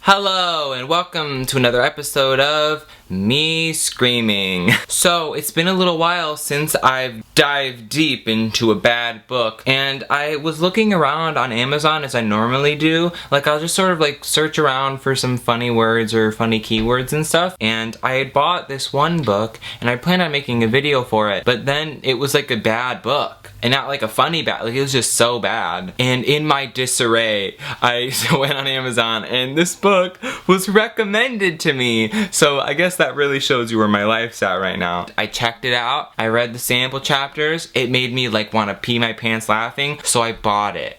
Hello and welcome to another episode of me screaming. So it's been a little while since I've dived deep into a bad book, and I was looking around on Amazon as I normally do. Like, I'll just sort of like search around for some funny words or funny keywords and stuff, and I had bought this one book and I planned on making a video for it, but then it was like a bad book. And not like a funny bad, like it was just so bad. And in my disarray, I went on Amazon and this book was recommended to me. So I guess that really shows you where my life's at right now. I checked it out, I read the sample chapters, it made me like want to pee my pants laughing, so I bought it.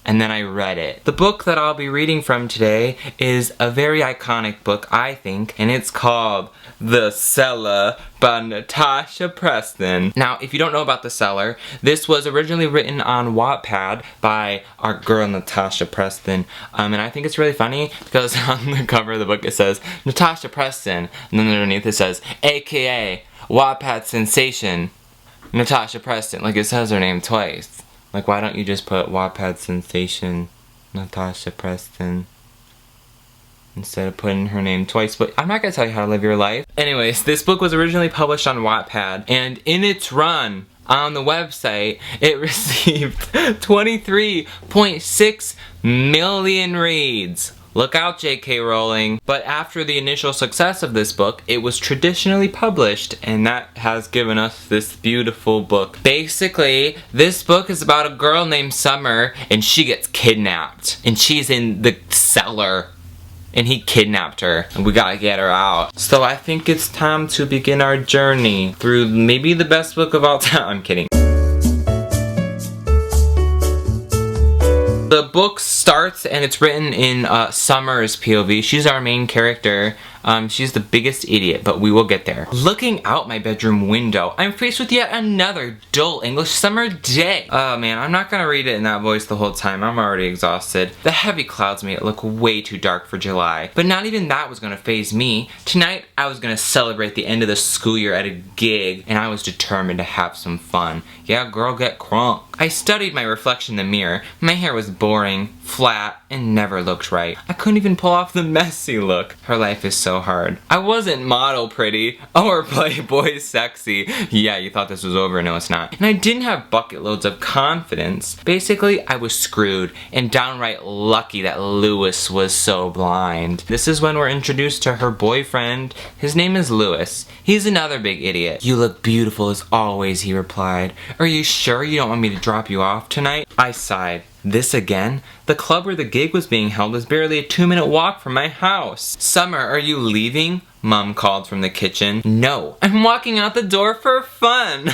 And then I read it. The book that I'll be reading from today is a very iconic book, I think, and it's called The Cellar by Natasha Preston. Now, if you don't know about The Cellar, this was originally written on Wattpad by our girl Natasha Preston, and I think it's really funny because on the cover of the book it says Natasha Preston, and then underneath it says AKA Wattpad sensation Natasha Preston. Like, it says her name twice. Like, why don't you just put Wattpad sensation Natasha Preston instead of putting her name twice? But I'm not gonna tell you how to live your life. Anyways, this book was originally published on Wattpad, and in its run on the website, it received 23.6 million reads. Look out, J.K. Rowling. But after the initial success of this book, it was traditionally published, and that has given us this beautiful book. Basically, this book is about a girl named Summer, and she gets kidnapped. And she's in the cellar, and he kidnapped her, and we gotta get her out. So I think it's time to begin our journey through maybe the best book of all time. I'm kidding. The book starts and it's written in Summer's POV. She's our main character. She's the biggest idiot, but we will get there. Looking out my bedroom window, I'm faced with yet another dull English summer day. Oh man, I'm not gonna read it in that voice the whole time. I'm already exhausted. The heavy clouds made it look way too dark for July, but not even that was gonna faze me. Tonight, I was gonna celebrate the end of the school year at a gig, and I was determined to have some fun. Yeah, girl, get crunk. I studied my reflection in the mirror. My hair was boring, flat, and never looked right. I couldn't even pull off the messy look. Her life is so hard. I wasn't model pretty or Playboy sexy. Yeah, you thought this was over. No, it's not. And I didn't have bucket loads of confidence. Basically, I was screwed and downright lucky that Lewis was so blind. This is when we're introduced to her boyfriend. His name is Lewis. He's another big idiot. You look beautiful as always, he replied. Are you sure you don't want me to drop you off tonight? I sighed. This again? The club where the gig was being held was barely a 2-minute walk from my house. Summer, are you leaving? Mom called from the kitchen. No, I'm walking out the door for fun.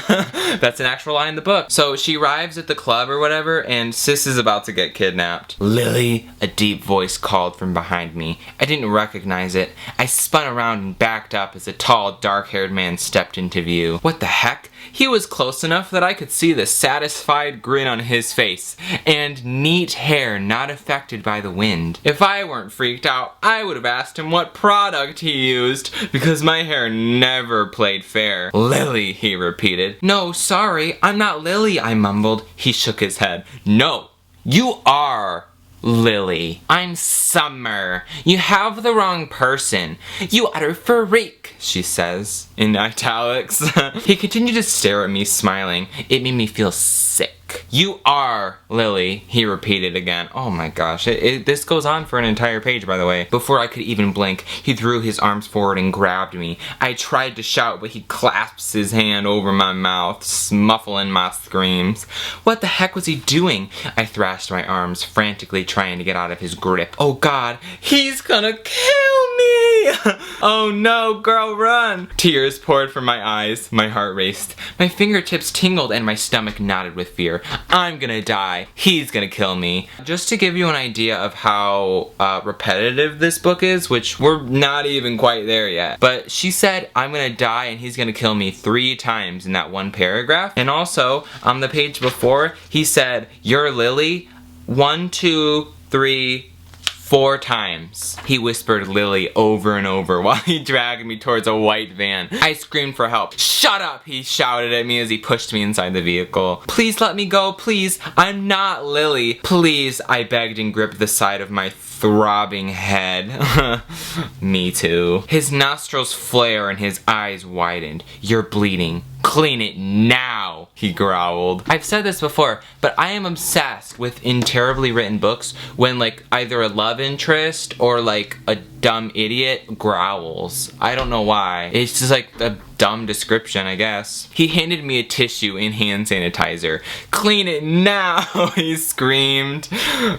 That's an actual line in the book. So she arrives at the club or whatever, and Sis is about to get kidnapped. Lily, a deep voice called from behind me. I didn't recognize it. I spun around and backed up as a tall, dark-haired man stepped into view. What the heck? He was close enough that I could see the satisfied grin on his face, and neat hair not affected by the wind. If I weren't freaked out, I would have asked him what product he used, because my hair never played fair. Lily, he repeated. No, sorry, I'm not Lily, I mumbled. He shook his head. No, you are Lily. I'm Summer. You have the wrong person. You utter freak, she says, in italics. He continued to stare at me, smiling. It made me feel sick. You are Lily, he repeated again. Oh my gosh, this goes on for an entire page, by the way. Before I could even blink, he threw his arms forward and grabbed me. I tried to shout, but he clasped his hand over my mouth, muffling my screams. What the heck was he doing? I thrashed my arms, frantically trying to get out of his grip. Oh God, he's gonna kill me! Oh no, girl, run! Tears poured from my eyes, my heart raced. My fingertips tingled and my stomach knotted with fear. I'm gonna die. He's gonna kill me. Just to give you an idea of how repetitive this book is, which we're not even quite there yet. But she said, I'm gonna die and he's gonna kill me 3 times in that one paragraph. And also, on the page before, he said, you're Lily, 1, 2, 3, 4 times. He whispered Lily over and over while he dragged me towards a white van. I screamed for help. Shut up, he shouted at me as he pushed me inside the vehicle. Please let me go, please. I'm not Lily. Please, I begged and gripped the side of my throbbing head. Me too. His nostrils flare and his eyes widened. You're bleeding. Clean it now, he growled. I've said this before, but I am obsessed with in terribly written books when like either a love interest or like a dumb idiot growls. I don't know why. It's just like a dumb description, I guess. He handed me a tissue and hand sanitizer. Clean it now, he screamed.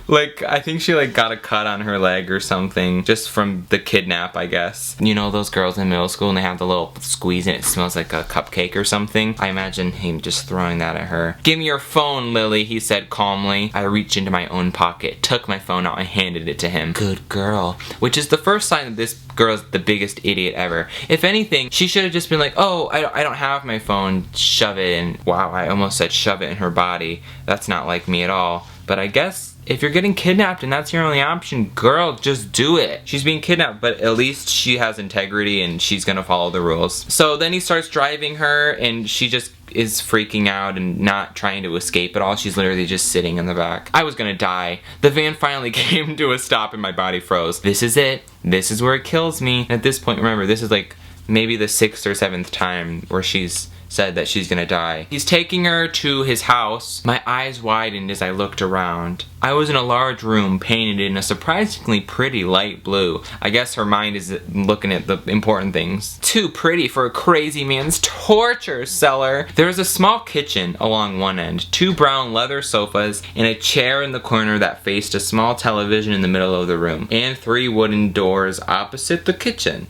Like, I think she like got a cut on her leg or something just from the kidnap, I guess. You know those girls in middle school and they have the little squeeze and it smells like a cupcake or something? I imagine him just throwing that at her. Give me your phone, Lily, he said calmly. I reached into my own pocket, took my phone out and handed it to him. Good girl. Which is the first sign that this girl's the biggest idiot ever. If anything, she should have just been like, oh, I don't have my phone, shove it in. Wow, I almost said shove it in her body. That's not like me at all. But I guess if you're getting kidnapped and that's your only option, girl, just do it. She's being kidnapped, but at least she has integrity and she's gonna follow the rules. So then he starts driving her and she just is freaking out and not trying to escape at all. She's literally just sitting in the back. I was gonna die. The van finally came to a stop and my body froze. This is it. This is where it kills me. At this point, remember, this is like maybe the 6th or 7th time where she's said that she's gonna die. He's taking her to his house. My eyes widened as I looked around. I was in a large room painted in a surprisingly pretty light blue. I guess her mind is looking at the important things. Too pretty for a crazy man's torture cellar. There was a small kitchen along one end, 2 brown leather sofas, and a chair in the corner that faced a small television in the middle of the room, and 3 wooden doors opposite the kitchen.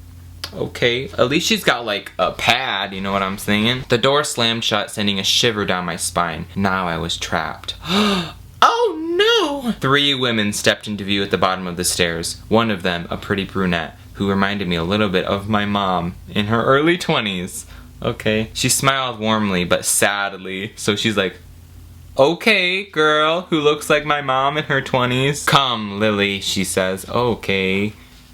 Okay, at least she's got like a pad, you know what I'm saying? The door slammed shut, sending a shiver down my spine. Now I was trapped. Oh no! 3 women stepped into view at the bottom of the stairs. One of them, a pretty brunette, who reminded me a little bit of my mom in her early 20s. Okay. She smiled warmly but sadly, so she's like, okay, girl, who looks like my mom in her 20s. Come, Lily, she says. Okay.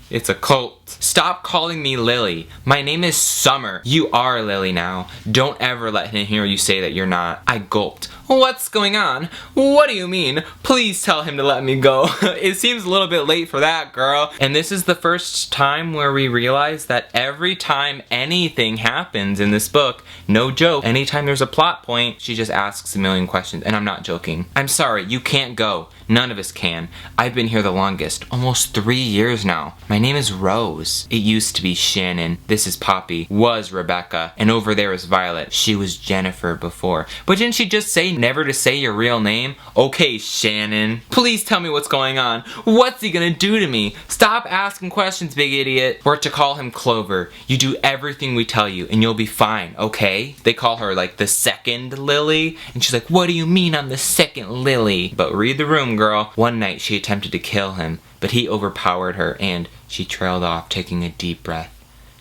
It's a cult. Stop calling me Lily. My name is Summer. You are Lily now. Don't ever let him hear you say that you're not. I gulped. What's going on? What do you mean? Please tell him to let me go. It seems a little bit late for that, girl. And this is the first time where we realize that every time anything happens in this book, no joke, anytime there's a plot point, she just asks a million questions. And I'm not joking. I'm sorry, you can't go. None of us can. I've been here the longest, almost 3 years now. My name is Rose. It used to be Shannon. This is Poppy. Was Rebecca. And over there is Violet. She was Jennifer before. But didn't she just say never to say your real name? Okay, Shannon. Please tell me what's going on. What's he gonna do to me? Stop asking questions, big idiot. We're to call him Clover. You do everything we tell you and you'll be fine, okay? They call her like the second Lily. And she's like, what do you mean I'm the second Lily? But read the room, girl. One night she attempted to kill him, but he overpowered her and she trailed off, taking a deep breath.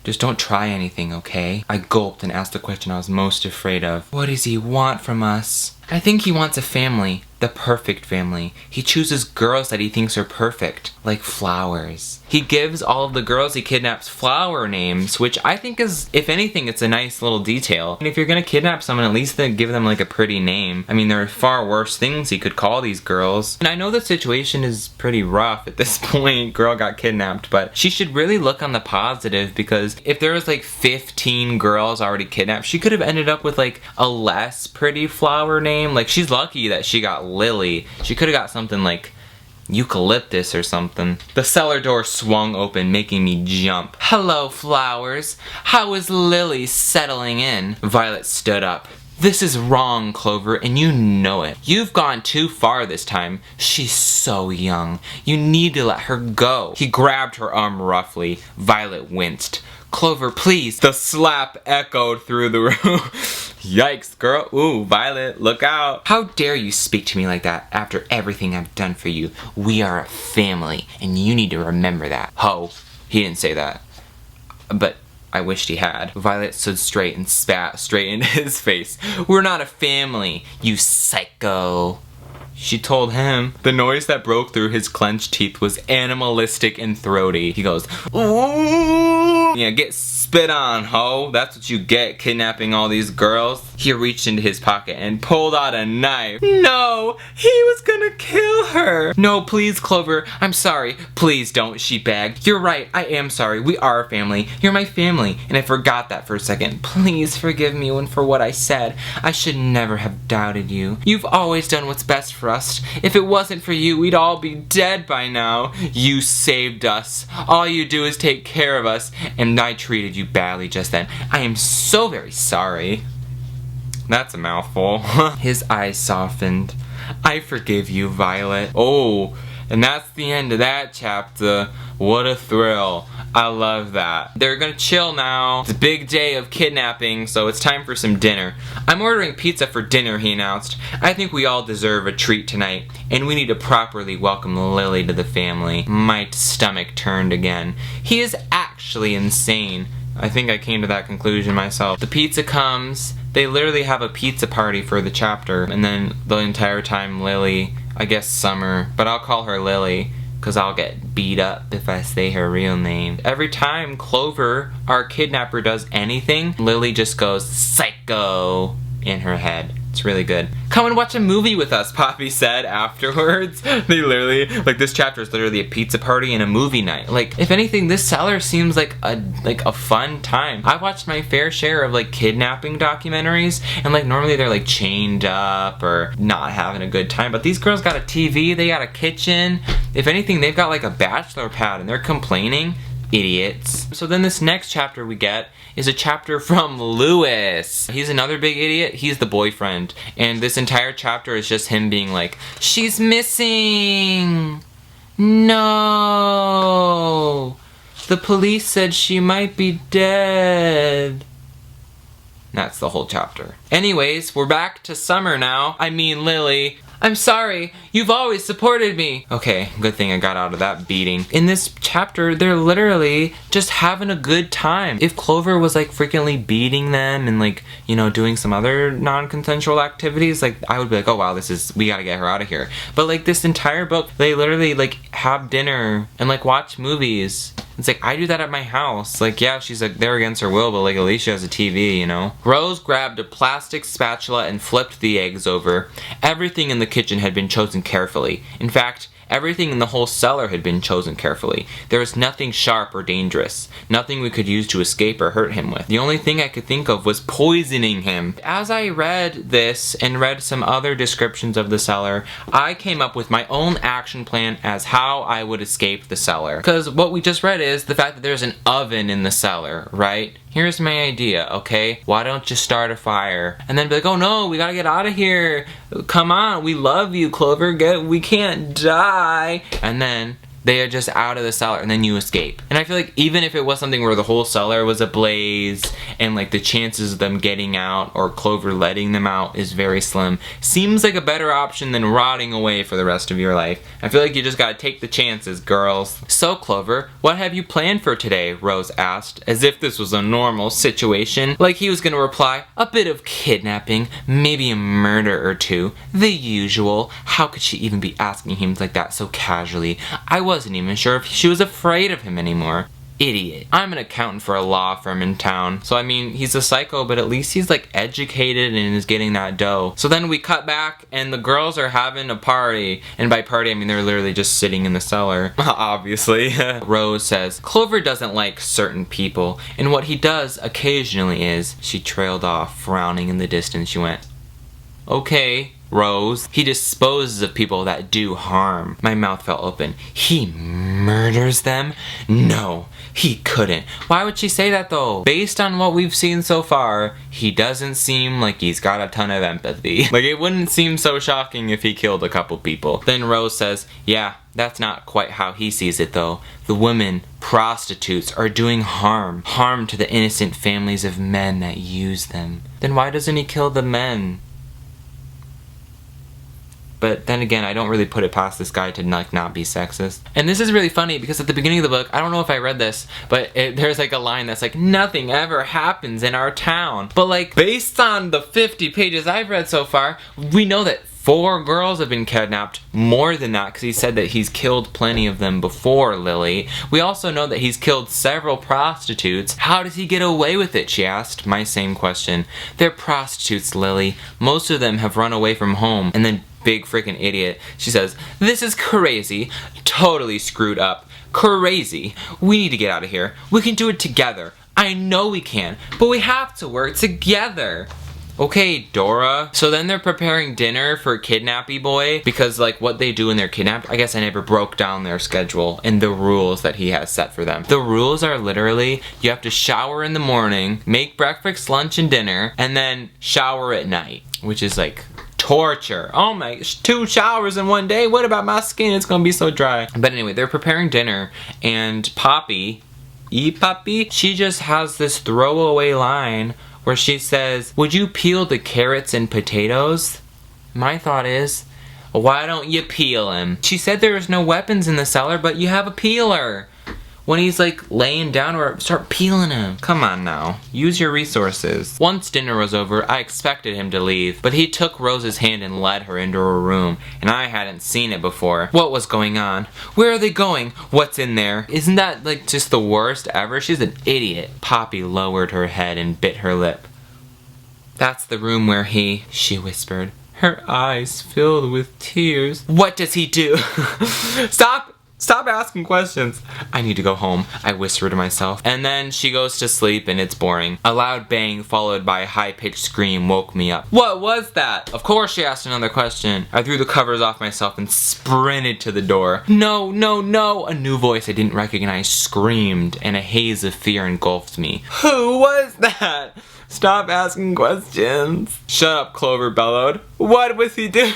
Just don't try anything, okay? I gulped and asked the question I was most afraid of. What does he want from us? I think he wants a family. The perfect family. He chooses girls that he thinks are perfect, like flowers. He gives all of the girls he kidnaps flower names, which I think is, if anything, it's a nice little detail. And if you're gonna kidnap someone, at least then give them like a pretty name. I mean, there are far worse things he could call these girls. And I know the situation is pretty rough at this point. Girl got kidnapped, but she should really look on the positive, because if there was like 15 girls already kidnapped, she could have ended up with like a less pretty flower name. Like, she's lucky that she got Lily. She could have got something like eucalyptus or something. The cellar door swung open, making me jump. Hello, flowers. How is Lily settling in? Violet stood up. This is wrong, Clover, and you know it. You've gone too far this time. She's so young. You need to let her go. He grabbed her arm roughly. Violet winced. Clover, please. The slap echoed through the room. Yikes, girl. Ooh, Violet, look out. How dare you speak to me like that after everything I've done for you? We are a family, and you need to remember that. Ho. He didn't say that. But I wished he had. Violet stood straight and spat straight into his face. We're not a family, you psycho. She told him. The noise that broke through his clenched teeth was animalistic and throaty. He goes, ooh. Yeah, get spit on, ho. That's what you get, kidnapping all these girls. He reached into his pocket and pulled out a knife. No, he was gonna kill her. No, please, Clover, I'm sorry. Please don't, she begged. You're right, I am sorry. We are family. You're my family, and I forgot that for a second. Please forgive me for what I said. I should never have doubted you. You've always done what's best for us. If it wasn't for you, we'd all be dead by now. You saved us. All you do is take care of us, and I treated you badly just then. I am so very sorry. That's a mouthful. His eyes softened. I forgive you, Violet. Oh, and that's the end of that chapter. What a thrill. I love that. They're gonna chill now. It's a big day of kidnapping, so it's time for some dinner. I'm ordering pizza for dinner, he announced. I think we all deserve a treat tonight, and we need to properly welcome Lily to the family. My stomach turned again. He is actually insane. I think I came to that conclusion myself. The pizza comes. They literally have a pizza party for the chapter, and then the entire time Lily, I guess Summer, but I'll call her Lily, because I'll get beat up if I say her real name. Every time Clover, our kidnapper, does anything, Lily just goes psycho in her head. It's really good. Come and watch a movie with us, Poppy said afterwards. They literally, like, this chapter is literally a pizza party and a movie night. Like, if anything, this seller seems like a fun time. I watched my fair share of, like, kidnapping documentaries, and, like, normally they're, like, chained up or not having a good time. But these girls got a TV, they got a kitchen. If anything, they've got, like, a bachelor pad, and they're complaining. Idiots. So then this next chapter we get is a chapter from Lewis. He's another big idiot. He's the boyfriend. And this entire chapter is just him being like, she's missing. No. The police said she might be dead. That's the whole chapter. Anyways, we're back to Summer now. I mean Lily. I'm sorry, you've always supported me. Okay, good thing I got out of that beating. In this chapter, they're literally just having a good time. If Clover was like frequently beating them and like, you know, doing some other non-consensual activities, like I would be like, oh wow, we gotta get her out of here. But like this entire book, they literally like have dinner and like watch movies. It's like, I do that at my house. Like, yeah, she's like there against her will, but like at least she has a TV, you know? Rose grabbed a plastic spatula and flipped the eggs over. Everything in the kitchen had been chosen carefully. In fact, everything in the whole cellar had been chosen carefully. There was nothing sharp or dangerous. Nothing we could use to escape or hurt him with. The only thing I could think of was poisoning him. As I read this and read some other descriptions of the cellar, I came up with my own action plan as how I would escape the cellar. Because what we just read is the fact that there's an oven in the cellar, right? Here's my idea, okay? Why don't you start a fire? And then be like, oh no, we gotta get out of here. Come on, we love you, Clover. We can't die. And then they are just out of the cellar and then you escape. And I feel like even if it was something where the whole cellar was ablaze and like the chances of them getting out or Clover letting them out is very slim, seems like a better option than rotting away for the rest of your life. I feel like you just gotta take the chances, girls. So Clover, what have you planned for today? Rose asked, as if this was a normal situation. Like he was gonna reply, a bit of kidnapping, maybe a murder or two. The usual. How could she even be asking him like that so casually? I wasn't even sure if she was afraid of him anymore. Idiot. I'm an accountant for a law firm in town. So I mean, he's a psycho, but at least he's like educated and is getting that dough. So then we cut back and the girls are having a party. And by party, I mean they're literally just sitting in the cellar. Obviously. Rose says, Clover doesn't like certain people. And what he does occasionally is, she trailed off, frowning in the distance. She went, okay, Rose. He disposes of people that do harm. My mouth fell open. He murders them? No, he couldn't. Why would she say that though? Based on what we've seen so far, he doesn't seem like he's got a ton of empathy. Like it wouldn't seem so shocking if he killed a couple people. Then Rose says, yeah, that's not quite how he sees it though. The women, prostitutes, are doing harm. Harm to the innocent families of men that use them. Then why doesn't he kill the men? But then again, I don't really put it past this guy to like not be sexist. And this is really funny because at the beginning of the book, I don't know if I read this, but there's like a line that's like, nothing ever happens in our town. But like, based on the 50 pages I've read so far, we know that 4 girls have been kidnapped, more than that because he said that he's killed plenty of them before Lily. We also know that he's killed several prostitutes. How does he get away with it, she asked. My same question. They're prostitutes, Lily. Most of them have run away from home. And then big freaking idiot, she says, this is crazy, totally screwed up, crazy. We need to get out of here. We can do it together. I know we can, but we have to work together. Okay, Dora. So then they're preparing dinner for Kidnappy Boy because like what they do when they're kidnapped, I guess I never broke down their schedule and the rules that he has set for them. The rules are literally you have to shower in the morning, make breakfast, lunch, and dinner, and then shower at night, which is like torture. Oh my, 2 showers in one day? What about my skin? It's gonna be so dry. But anyway, they're preparing dinner and Poppy, she just has this throwaway line where she says, would you peel the carrots and potatoes? My thought is, why don't you peel him? She said there was no weapons in the cellar, but you have a peeler. When he's like laying down, or start peeling him. Come on now, use your resources. Once dinner was over, I expected him to leave, but he took Rose's hand and led her into her room, and I hadn't seen it before. What was going on? Where are they going? What's in there? Isn't that like just the worst ever? She's an idiot. Poppy lowered her head and bit her lip. That's the room where she whispered, her eyes filled with tears. What does he do? Stop asking questions. I need to go home, I whispered to myself. And then she goes to sleep and it's boring. A loud bang followed by a high-pitched scream woke me up. What was that? Of course she asked another question. I threw the covers off myself and sprinted to the door. No, no, no! A new voice I didn't recognize screamed and a haze of fear engulfed me. Who was that? Stop asking questions. Shut up, Clover bellowed. What was he doing?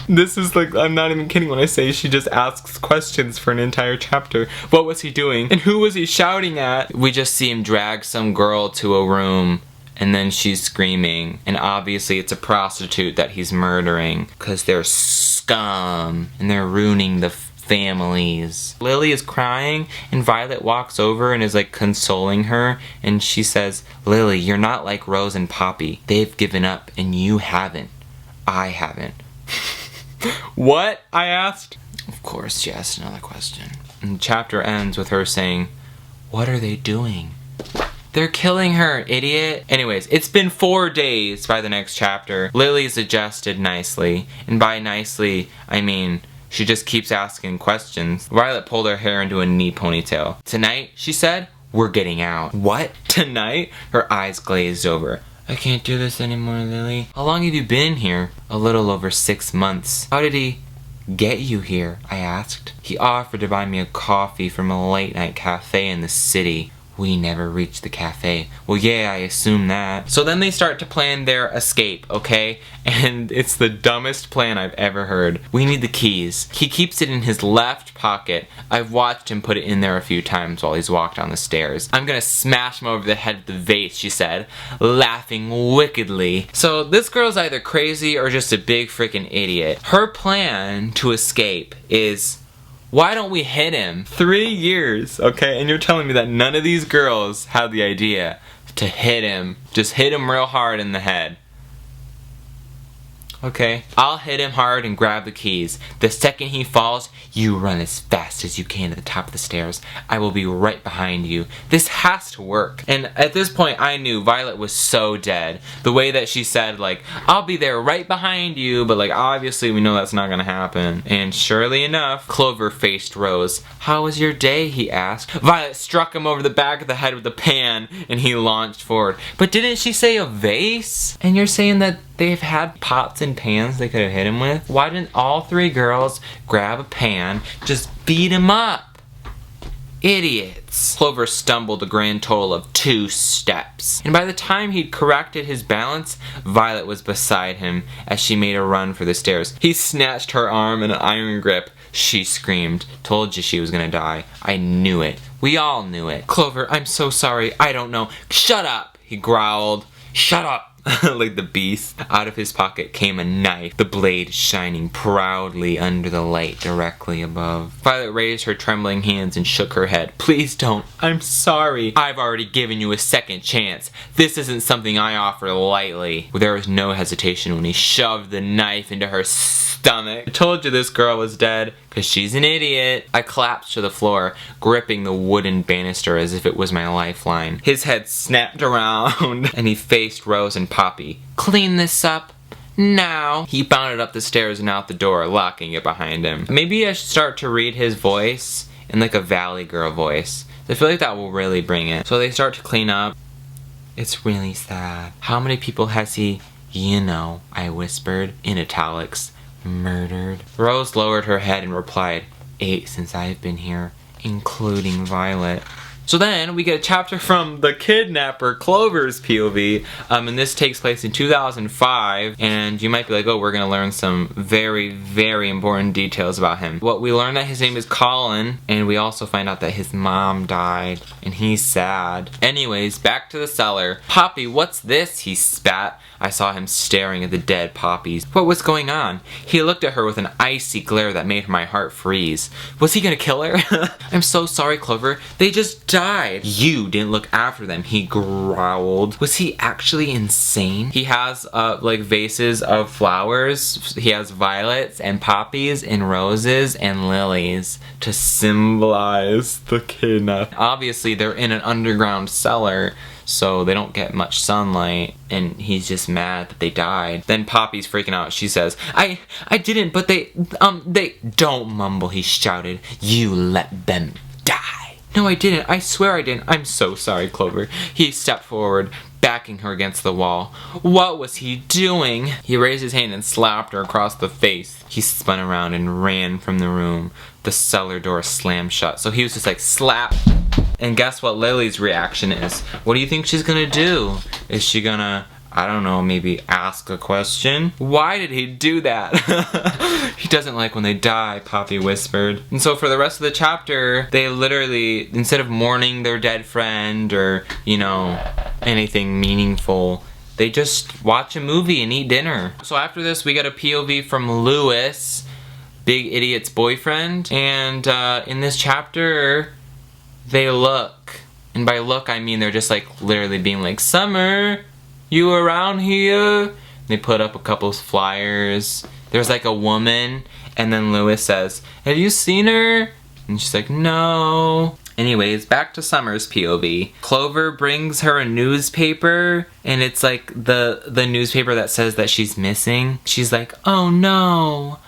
This is like, I'm not even kidding when I say she just asks questions for an entire chapter. What was he doing? And who was he shouting at? We just see him drag some girl to a room and then she's screaming. And obviously it's a prostitute that he's murdering because they're scum and they're ruining the families. Lily is crying and Violet walks over and is like consoling her and she says, Lily, you're not like Rose and Poppy. They've given up and you haven't. I haven't. What? I asked. Of course she asked another question. And the chapter ends with her saying, what are they doing? They're killing her, idiot. Anyways, it's been 4 days by the next chapter. Lily's adjusted nicely, and by nicely I mean she just keeps asking questions. Violet pulled her hair into a knee ponytail. Tonight, she said, we're getting out. What? Tonight? Her eyes glazed over. I can't do this anymore, Lily. How long have you been here? A little over 6 months. How did he get you here? I asked. He offered to buy me a coffee from a late-night cafe in the city. We never reached the cafe. Well, yeah, I assume that. So then they start to plan their escape, okay? And it's the dumbest plan I've ever heard. We need the keys. He keeps it in his left pocket. I've watched him put it in there a few times while he's walked down the stairs. I'm gonna smash him over the head with the vase, she said, laughing wickedly. So this girl's either crazy or just a big freaking idiot. Her plan to escape is, why don't we hit him? 3 years, okay? And you're telling me that none of these girls had the idea to hit him. Just hit him real hard in the head. Okay, I'll hit him hard and grab the keys. The second he falls, you run as fast as you can to the top of the stairs. I will be right behind you. This has to work. And at this point, I knew Violet was so dead. The way that she said, like, I'll be there right behind you, but like, obviously we know that's not gonna happen. And surely enough, Clover faced Rose. How was your day, he asked. Violet struck him over the back of the head with a pan, and he launched forward. But didn't she say a vase? And you're saying that they've had pots and pans they could have hit him with? Why didn't all 3 girls grab a pan, just beat him up? Idiots. Clover stumbled a grand total of 2 steps. And by the time he'd corrected his balance, Violet was beside him as she made a run for the stairs. He snatched her arm in an iron grip. She screamed. Told you she was gonna die. I knew it. We all knew it. Clover, I'm so sorry. I don't know. Shut up, he growled. Shut up. like the beast. Out of his pocket came a knife, the blade shining proudly under the light directly above. Violet raised her trembling hands and shook her head. Please don't. I'm sorry. I've already given you a second chance. This isn't something I offer lightly. There was no hesitation when he shoved the knife into her stomach. I told you this girl was dead, cause she's an idiot. I collapsed to the floor, gripping the wooden banister as if it was my lifeline. His head snapped around, and he faced Rose and Poppy. Clean this up now. He bounded up the stairs and out the door, locking it behind him. Maybe I should start to read his voice in like a Valley Girl voice. I feel like that will really bring it. So they start to clean up. It's really sad. How many people has he, you know, I whispered in italics, murdered? Rose lowered her head and replied, 8 since I've been here, including Violet. So then we get a chapter from the kidnapper Clover's POV, and this takes place in 2005, and you might be like, oh, we're gonna learn some very, very important details about him. Well, we learn that his name is Colin, and we also find out that his mom died, and he's sad. Anyways, back to the cellar. Poppy, what's this? He spat. I saw him staring at the dead poppies. What was going on? He looked at her with an icy glare that made my heart freeze. Was he gonna kill her? I'm so sorry, Clover. They just died. You didn't look after them, he growled. Was he actually insane? He has like vases of flowers. He has violets and poppies and roses and lilies to symbolize the kidnap. Obviously, they're in an underground cellar, so they don't get much sunlight, and he's just mad that they died. Then Poppy's freaking out. She says, I didn't, but they don't mumble, he shouted. You let them die. No, I didn't. I swear I didn't. I'm so sorry, Clover. He stepped forward, backing her against the wall. What was he doing? He raised his hand and slapped her across the face. He spun around and ran from the room. The cellar door slammed shut. So he was just like, slap. And guess what Lily's reaction is? What do you think she's gonna do? Is she gonna, I don't know, maybe ask a question? Why did he do that? He doesn't like when they die, Poppy whispered. And so for the rest of the chapter, they literally, instead of mourning their dead friend or, you know, anything meaningful, they just watch a movie and eat dinner. So after this, we get a POV from Lewis, Big Idiot's boyfriend. And in this chapter, they look, and by look I mean they're just like literally being like, Summer, you around here? They put up a couple of flyers. There's like a woman, and then Lewis says, have you seen her? And she's like, no. Anyways, back to Summer's POV. Clover brings her a newspaper, and it's like the newspaper that says that she's missing. She's like, oh no.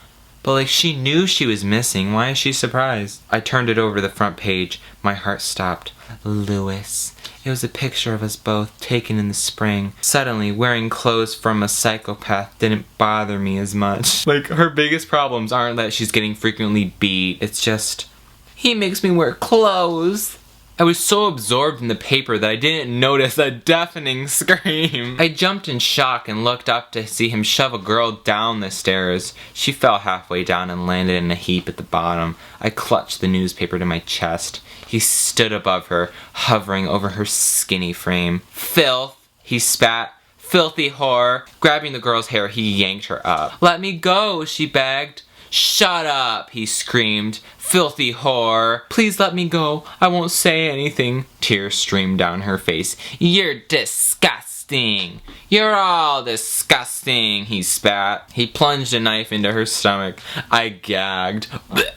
But like, she knew she was missing. Why is she surprised? I turned it over to the front page. My heart stopped. Lewis. It was a picture of us both, taken in the spring. Suddenly, wearing clothes from a psychopath didn't bother me as much. Like, her biggest problems aren't that she's getting frequently beat. It's just, he makes me wear clothes. I was so absorbed in the paper that I didn't notice a deafening scream. I jumped in shock and looked up to see him shove a girl down the stairs. She fell halfway down and landed in a heap at the bottom. I clutched the newspaper to my chest. He stood above her, hovering over her skinny frame. Filth, he spat. Filthy whore. Grabbing the girl's hair, he yanked her up. Let me go, she begged. Shut up, he screamed. Filthy whore. Please let me go. I won't say anything. Tears streamed down her face. You're disgusting. You're all disgusting, he spat. He plunged a knife into her stomach. I gagged.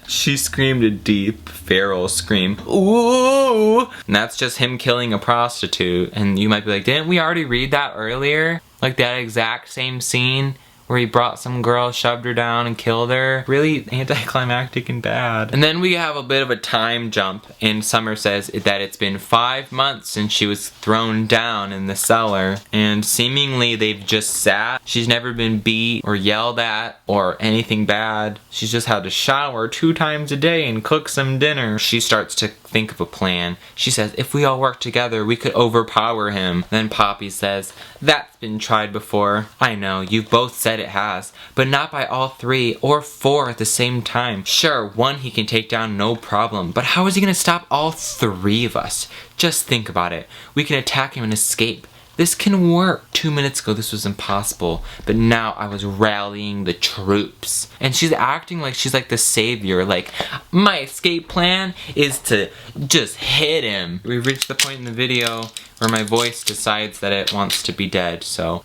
She screamed a deep, feral scream. Ooh! And that's just him killing a prostitute. And you might be like, didn't we already read that earlier? Like that exact same scene? Where he brought some girl, shoved her down, and killed her. Really anticlimactic and bad. And then we have a bit of a time jump, and Summer says that it's been 5 months since she was thrown down in the cellar, and seemingly they've just sat. She's never been beat or yelled at or anything bad. She's just had to shower 2 times a day and cook some dinner. She starts to think of a plan. She says, if we all work together, we could overpower him. Then Poppy says, that's been tried before. I know, you've both said it has, but not by all 3 or 4 at the same time. Sure, 1 he can take down, no problem, but how is he gonna stop all 3 of us? Just think about it. We can attack him and escape. This can work. 2 minutes ago this was impossible, but now I was rallying the troops. And she's acting like she's like the savior, like, my escape plan is to just hit him. We've reached the point in the video where my voice decides that it wants to be dead, so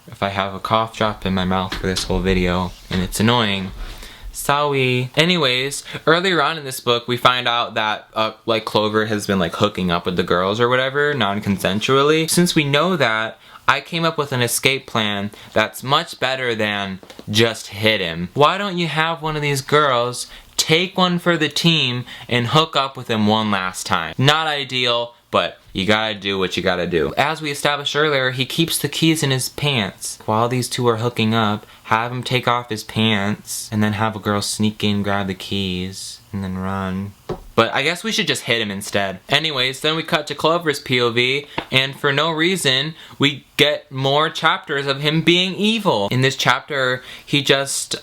if I have a cough drop in my mouth for this whole video and it's annoying, sorry. Anyways, earlier on in this book, we find out that, like, Clover has been, like, hooking up with the girls or whatever, non-consensually. Since we know that, I came up with an escape plan that's much better than just hit him. Why don't you have one of these girls take one for the team and hook up with him one last time? Not ideal, but you gotta do what you gotta do. As we established earlier, he keeps the keys in his pants. While these two are hooking up, have him take off his pants, and then have a girl sneak in, grab the keys, and then run. But I guess we should just hit him instead. Anyways, then we cut to Clover's POV, and for no reason, we get more chapters of him being evil. In this chapter, he just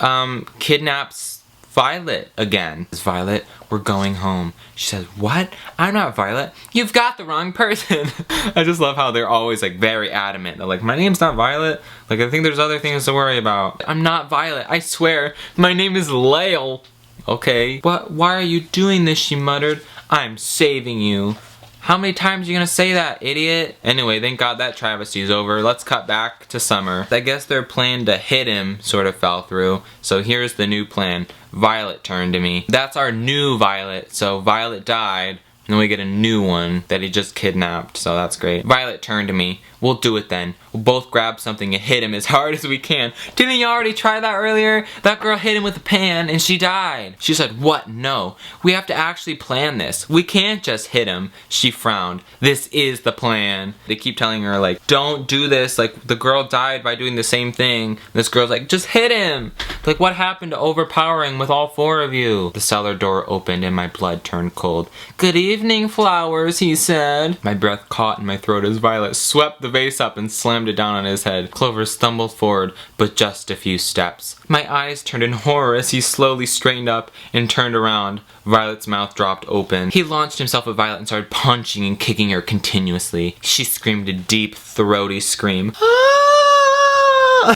kidnaps Violet again. Violet, we're going home. She says, what? I'm not Violet. You've got the wrong person. I just love how they're always like very adamant. They're like, my name's not Violet. Like, I think there's other things to worry about. I'm not Violet. I swear. My name is Lael. Okay. What? Why are you doing this? She muttered. I'm saving you. How many times are you gonna say that, idiot? Anyway, thank God that travesty is over. Let's cut back to Summer. I guess their plan to hit him sort of fell through. So here's the new plan. Violet turned to me. That's our new Violet. So Violet died, and then we get a new one that he just kidnapped. So that's great. Violet turned to me. We'll do it then. We'll both grab something and hit him as hard as we can. Didn't you already try that earlier? That girl hit him with a pan and she died. She said, what? No. We have to actually plan this. We can't just hit him. She frowned. This is the plan. They keep telling her, like, don't do this. Like, the girl died by doing the same thing. This girl's like, just hit him. Like, what happened to overpowering with all four of you? The cellar door opened and my blood turned cold. Good evening, flowers, he said. My breath caught in my throat as Violet swept the vase up and slammed it down on his head. Clover stumbled forward, but just a few steps. My eyes turned in horror as he slowly straightened up and turned around. Violet's mouth dropped open. He launched himself at Violet and started punching and kicking her continuously. She screamed a deep, throaty scream.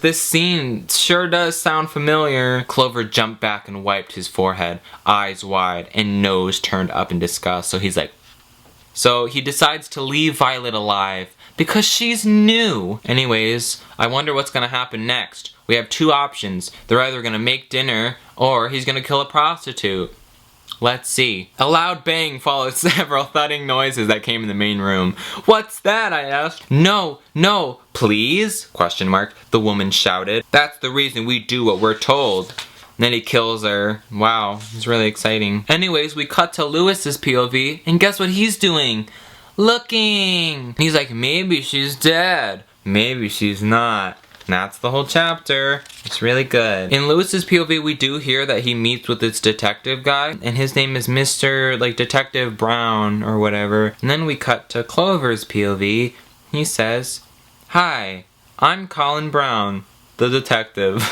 This scene sure does sound familiar. Clover jumped back and wiped his forehead, eyes wide and nose turned up in disgust. So he decides to leave Violet alive because she's new. Anyways, I wonder what's gonna happen next. We have two options. They're either gonna make dinner or he's gonna kill a prostitute. Let's see. A loud bang followed several thudding noises that came in the main room. What's that? I asked. No, no, please? Question mark. The woman shouted. That's the reason we do what we're told. And then he kills her. Wow, it's really exciting. Anyways, we cut to Lewis's POV, and guess what he's doing? Looking. He's like, maybe she's dead. Maybe she's not. And that's the whole chapter. It's really good. In Lewis's POV, we do hear that he meets with this detective guy, and his name is Mr. like Detective Brown or whatever. And then we cut to Clover's POV. He says, hi, I'm Colin Brown, the detective.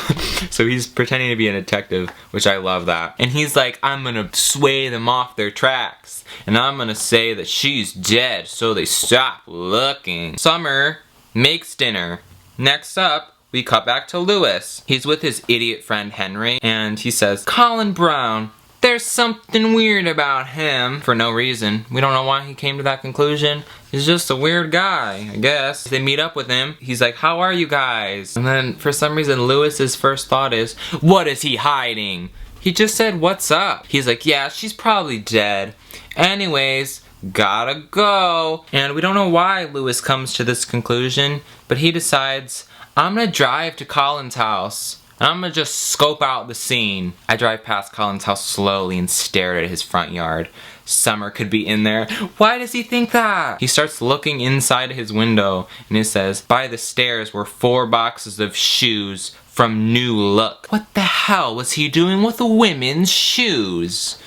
So he's pretending to be a detective, which I love that. And he's like, I'm gonna sway them off their tracks, and I'm gonna say that she's dead so they stop looking. Summer makes dinner. Next up, we cut back to Lewis. He's with his idiot friend Henry, and he says, Colin Brown, there's something weird about him. For no reason. We don't know why he came to that conclusion. He's just a weird guy, I guess. They meet up with him. He's like, how are you guys? And then, for some reason, Lewis's first thought is, what is he hiding? He just said, what's up? He's like, yeah, she's probably dead. Anyways, gotta go. And we don't know why Lewis comes to this conclusion, but he decides, I'm gonna drive to Colin's house. I'm gonna just scope out the scene. I drive past Colin's house slowly and stare at his front yard. Summer could be in there. Why does he think that? He starts looking inside his window and it says, by the stairs were 4 boxes of shoes from New Look. What the hell was he doing with the women's shoes?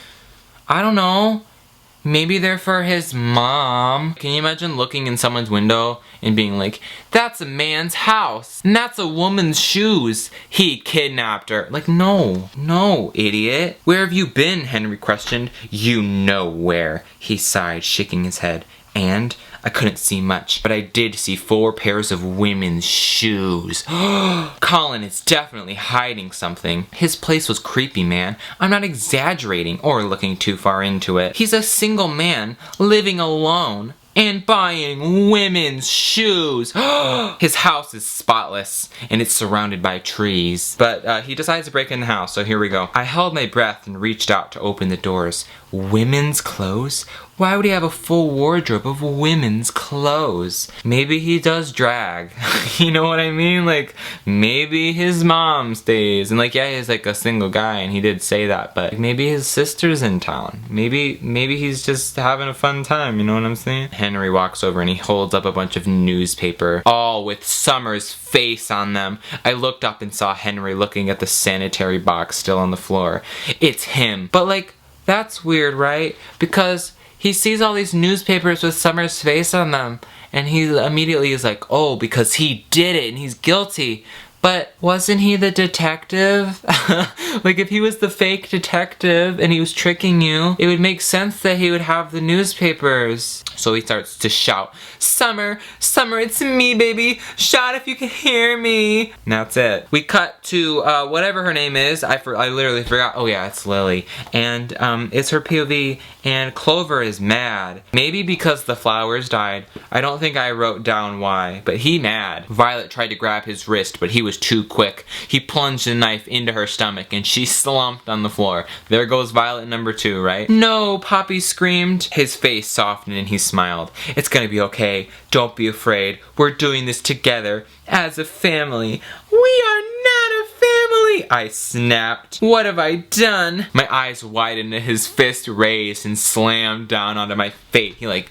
I don't know. Maybe they're for his mom. Can you imagine looking in someone's window and being like, that's a man's house, and that's a woman's shoes. He kidnapped her. Like, no, no, idiot. Where have you been? Henry questioned. You know where, he sighed, shaking his head. And I couldn't see much, but I did see 4 pairs of women's shoes. Colin is definitely hiding something. His place was creepy, man. I'm not exaggerating or looking too far into it. He's a single man living alone and buying women's shoes. His house is spotless and it's surrounded by trees. But he decides to break in the house, so here we go. I held my breath and reached out to open the doors. Women's clothes? Why would he have a full wardrobe of women's clothes? Maybe he does drag. You know what I mean? Like, maybe his mom stays. And like, yeah, he's like a single guy and he did say that, but maybe his sister's in town. Maybe he's just having a fun time, you know what I'm saying? Henry walks over and he holds up a bunch of newspaper, all with Summer's face on them. I looked up and saw Henry looking at the sanitary box still on the floor. It's him. But like, that's weird, right? Because he sees all these newspapers with Summer's face on them, and he immediately is like, oh, because he did it and he's guilty. But wasn't he the detective? Like, if he was the fake detective and he was tricking you, it would make sense that he would have the newspapers. So he starts to shout, Summer, Summer, it's me, baby. Shout if you can hear me. And that's it. We cut to whatever her name is. I literally forgot. Oh yeah, it's Lily. And it's her POV, and Clover is mad. Maybe because the flowers died. I don't think I wrote down why, but he mad. Violet tried to grab his wrist, but he was too quick. He plunged the knife into her stomach and she slumped on the floor. There goes Violet number 2, right? No, Poppy screamed. His face softened and he smiled. It's gonna be okay. Don't be afraid. We're doing this together as a family. We are not a family, I snapped. What have I done? My eyes widened and his fist raised and slammed down onto my face. He like,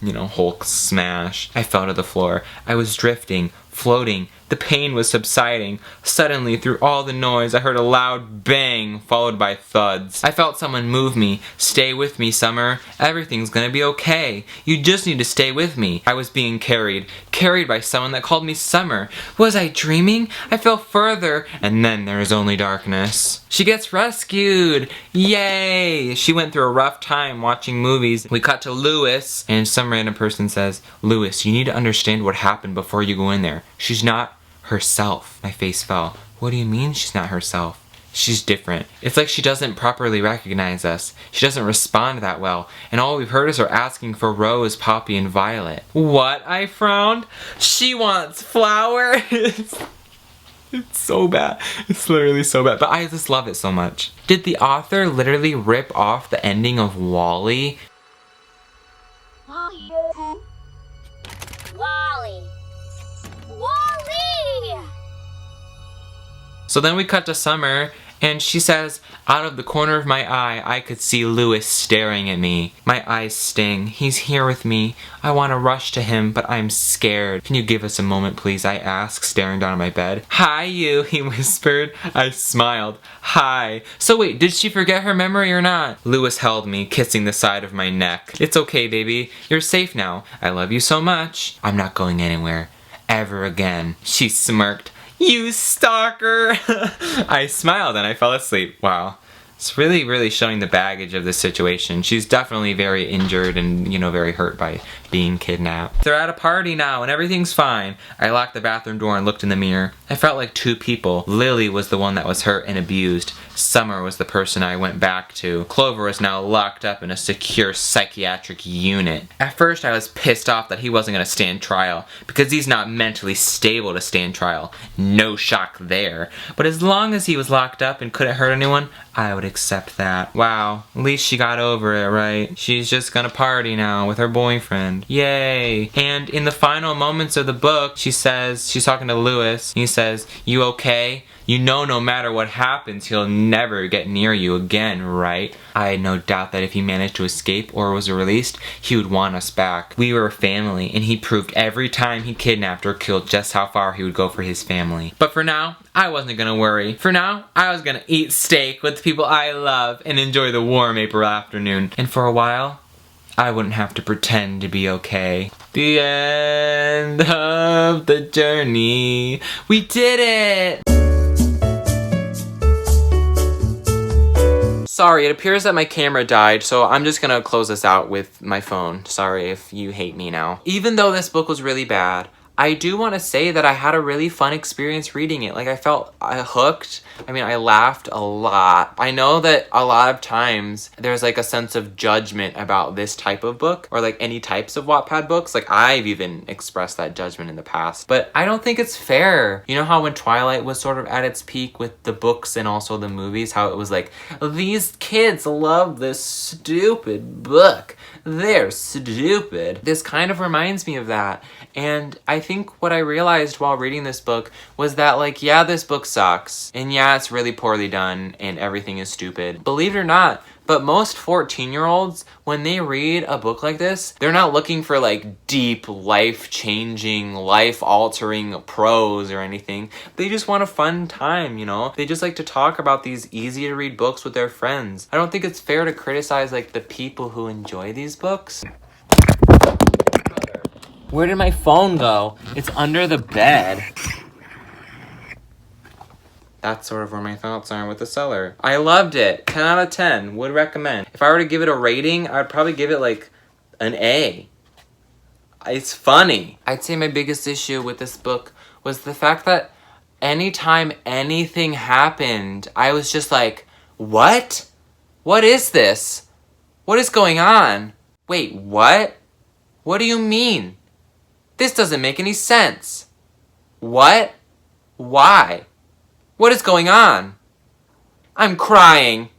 you know, Hulk smash. I fell to the floor. I was drifting, floating. The pain was subsiding. Suddenly, through all the noise, I heard a loud bang, followed by thuds. I felt someone move me. Stay with me, Summer. Everything's gonna be okay. You just need to stay with me. I was being carried by someone that called me Summer. Was I dreaming? I fell further, and then there is only darkness. She gets rescued! Yay! She went through a rough time watching movies. We cut to Lewis, and some random person says, Lewis, you need to understand what happened before you go in there. She's not herself. My face fell. What do you mean she's not herself? She's different. It's like she doesn't properly recognize us. She doesn't respond that well. And all we've heard is her asking for Rose, Poppy, and Violet. What? I frowned. She wants flowers. It's so bad. It's literally so bad. But I just love it so much. Did the author literally rip off the ending of WALL-E? WALL-E. WALL-E! So then we cut to Summer, and she says, out of the corner of my eye, I could see Lewis staring at me. My eyes sting. He's here with me. I want to rush to him, but I'm scared. Can you give us a moment, please? I asked, staring down at my bed. Hi, you, he whispered. I smiled. Hi. So wait, did she forget her memory or not? Lewis held me, kissing the side of my neck. It's okay, baby. You're safe now. I love you so much. I'm not going anywhere. Ever again. She smirked. You stalker! I smiled and I fell asleep. Wow. It's really, really showing the baggage of this situation. She's definitely very injured and, you know, very hurt by being kidnapped. They're at a party now and everything's fine. I locked the bathroom door and looked in the mirror. I felt like 2 people. Lily was the one that was hurt and abused. Summer was the person I went back to. Clover was now locked up in a secure psychiatric unit. At first I was pissed off that he wasn't going to stand trial because he's not mentally stable to stand trial. No shock there. But as long as he was locked up and couldn't hurt anyone, I would accept that. Wow, at least she got over it, right? She's just gonna party now with her boyfriend. Yay! And in the final moments of the book, she says, she's talking to Lewis, he says, you okay? You know no matter what happens, he'll never get near you again, right? I had no doubt that if he managed to escape or was released, he would want us back. We were a family, and he proved every time he kidnapped or killed just how far he would go for his family. But for now, I wasn't gonna worry. For now, I was gonna eat steak with the people I love and enjoy the warm April afternoon. And for a while, I wouldn't have to pretend to be okay. The end of the journey. We did it! Sorry, it appears that my camera died, so I'm just gonna close this out with my phone. Sorry if you hate me now. Even though this book was really bad, I do want to say that I had a really fun experience reading it. Like, I felt hooked. I mean, I laughed a lot. I know that a lot of times there's like a sense of judgment about this type of book or like any types of Wattpad books. Like, I've even expressed that judgment in the past. But I don't think it's fair. You know how when Twilight was sort of at its peak with the books and also the movies, how it was like, these kids love this stupid book. They're stupid. This kind of reminds me of that. And I think what I realized while reading this book was that, like, yeah, this book sucks. And yeah, it's really poorly done and everything is stupid. Believe it or not, but most 14-year-olds, when they read a book like this, they're not looking for like deep, life-changing, life-altering prose or anything. They just want a fun time, you know? They just like to talk about these easy-to-read books with their friends. I don't think it's fair to criticize like the people who enjoy these books. Where did my phone go? It's under the bed. That's sort of where my thoughts are with The Cellar. I loved it. 10 out of 10. Would recommend. If I were to give it a rating, I'd probably give it like an A. It's funny. I'd say my biggest issue with this book was the fact that anytime anything happened, I was just like, what? What is this? What is going on? Wait, what? What do you mean? This doesn't make any sense. What? Why? What is going on? I'm crying.